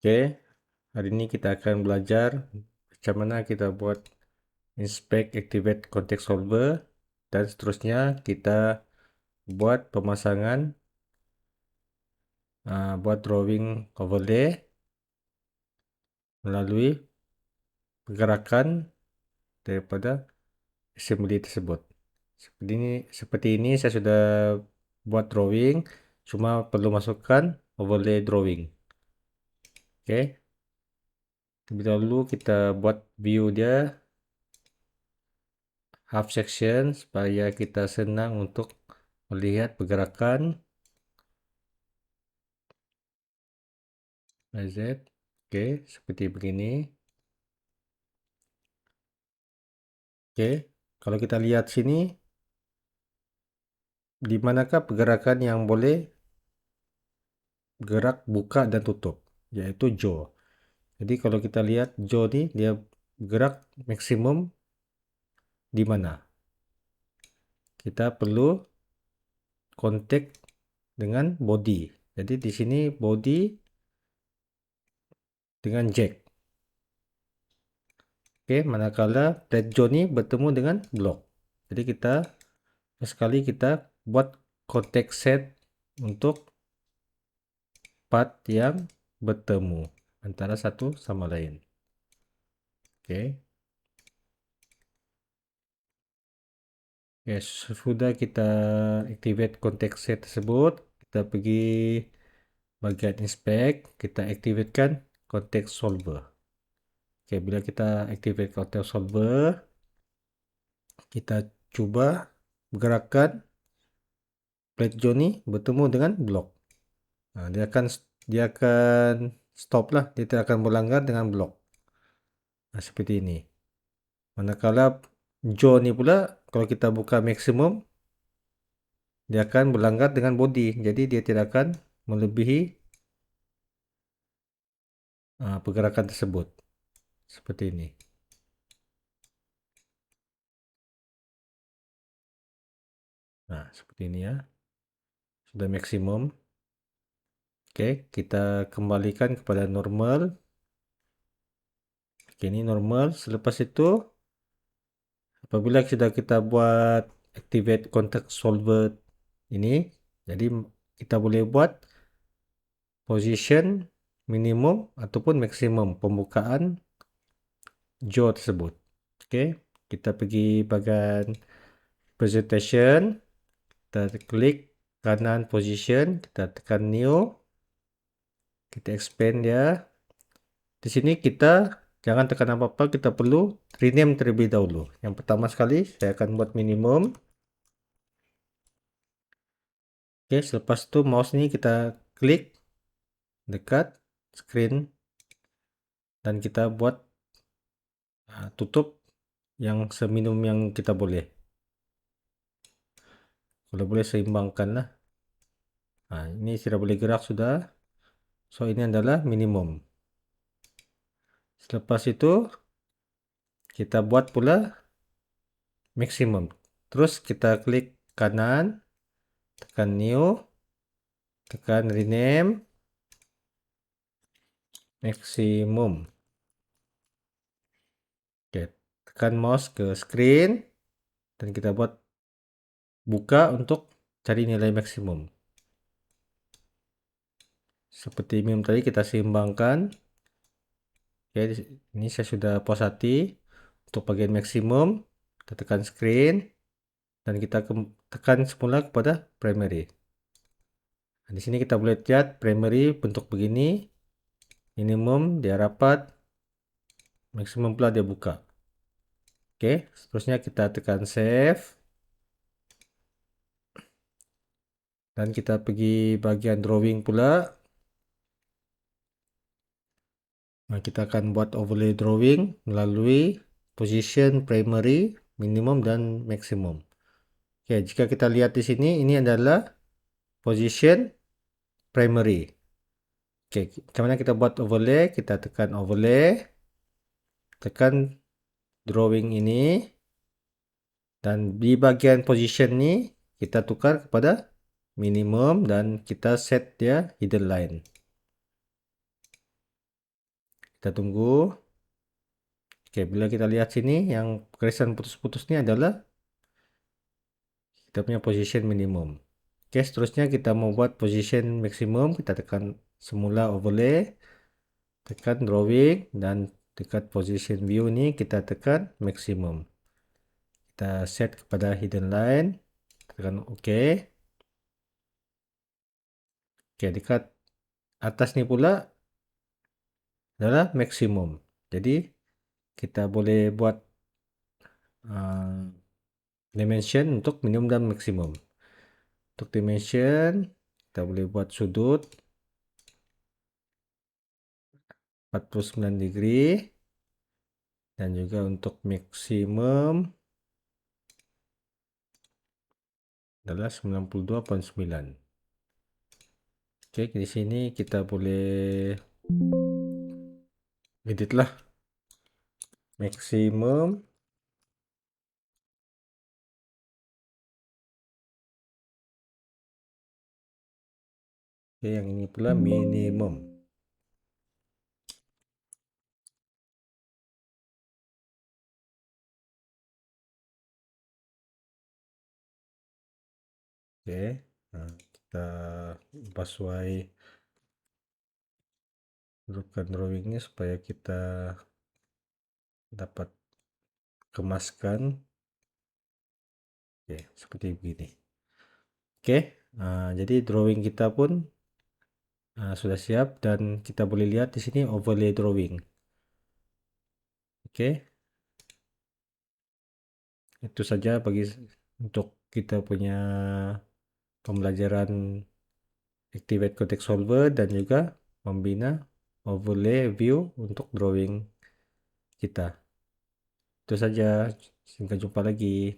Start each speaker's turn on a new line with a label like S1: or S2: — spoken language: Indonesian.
S1: Oke, hari ini kita akan belajar macam mana kita buat inspect, activate context solver, dan seterusnya kita buat pemasangan, buat drawing overlay melalui pergerakan daripada assembly tersebut. Seperti ini saya sudah buat drawing, cuma perlu masukkan overlay drawing. Oke, terlebih dahulu kita buat view dia half section supaya kita senang untuk melihat pergerakan Z. Oke, seperti begini. Oke, kalau kita lihat sini, di manakah pergerakan yang boleh gerak buka dan tutup, yaitu jaw. Jadi kalau kita lihat jaw ini dia gerak maksimum di mana? Kita perlu kontak dengan body. Jadi di sini body dengan jack. Oke, manakala flat jaw ini bertemu dengan block. Jadi sekali kita buat kontak set untuk part yang bertemu antara satu sama lain. Oke. Ya, sudah kita activate context set tersebut, kita pergi bagian inspect, kita aktifkan context solver. Oke, bila kita activate context solver, kita coba gerakan plate jaw ini bertemu dengan blok. Nah, dia akan stop lah, dia tidak akan melanggar dengan blok. Nah, seperti ini. Manakala jaw ni pula, kalau kita buka maksimum, dia akan berlanggar dengan body. Jadi dia tidak akan melebihi pergerakan tersebut. Seperti ini. Nah, seperti ini ya. Sudah maksimum. Oke, kita kembalikan kepada normal. Oke, ini normal. Selepas itu, apabila sudah kita buat activate context solver ini, jadi kita boleh buat position minimum ataupun maksimum pembukaan jaw tersebut. Oke, kita pergi bagian presentation, kita klik kanan position, kita tekan new, kita expand dia. Di sini kita jangan tekan apa-apa, kita perlu rename terlebih dahulu. Yang pertama sekali saya akan buat minimum. Oke, selepas itu mouse ini kita klik dekat screen dan kita buat tutup yang seminimum yang kita boleh. Kalau boleh seimbangkan lah. Ini sudah boleh gerak sudah. So ini adalah minimum. Selepas itu kita buat pula maksimum. Terus kita klik kanan, tekan new, tekan rename, maksimum. Oke, tekan mouse ke screen dan kita buat buka untuk cari nilai maksimum. Seperti minimum tadi kita seimbangkan. Oke, ini saya sudah puas hati untuk bagian maksimum. Kita tekan screen dan kita tekan semula kepada primary. Di sini kita boleh lihat primary bentuk begini, minimum dia rapat, maksimum pula dia buka. Oke, seterusnya kita tekan save dan kita pergi bagian drawing pula. Nah, kita akan buat overlay drawing melalui position primary, minimum dan maksimum. Oke, jika kita lihat di sini, ini adalah position primary. Oke, macam mana kita buat overlay? Kita tekan overlay, tekan drawing ini, dan di bagian position ini kita tukar kepada minimum dan kita set dia hidden line. Kita tunggu. Oke, bila kita lihat sini yang garisan putus-putus ini adalah kita punya position minimum. Oke, seterusnya kita mau buat position maksimum, kita tekan semula overlay, tekan drawing, dan dekat position view ini kita tekan maksimum. Kita set kepada hidden line, tekan OK. Oke, dekat atas ini pula adalah maksimum. Jadi kita boleh buat dimension untuk minimum dan maksimum. Untuk dimension kita boleh buat sudut 49 degree, dan juga untuk maksimum adalah 92.9. Oke, di sini kita boleh edit lah maksimum. Oke, yang ini pula minimum. Oke, nah, kita ubah sesuai rujukan drawingnya supaya kita dapat kemaskan. Oke, seperti begini. Oke, jadi drawing kita pun sudah siap, dan kita boleh lihat di sini overlay drawing. Oke, itu saja untuk kita punya pembelajaran Activate Context Solver dan juga membina overlay view untuk drawing kita. Itu saja, sampai jumpa lagi.